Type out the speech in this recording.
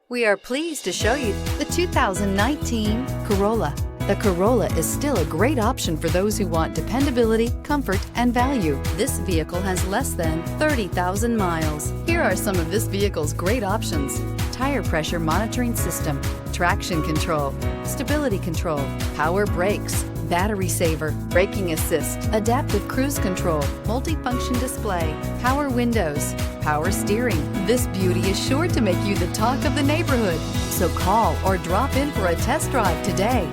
We are pleased to show you the 2019 Corolla. The Corolla is still a great option for those who want dependability, comfort, and value. This vehicle has less than 30,000 miles. Here are some of this vehicle's great options: tire pressure monitoring system, traction control, stability control, power brakes, battery saver, braking assist, adaptive cruise control, multifunction display, power windows, power steering. This beauty is sure to make you the talk of the neighborhood. So call or drop in for a test drive today.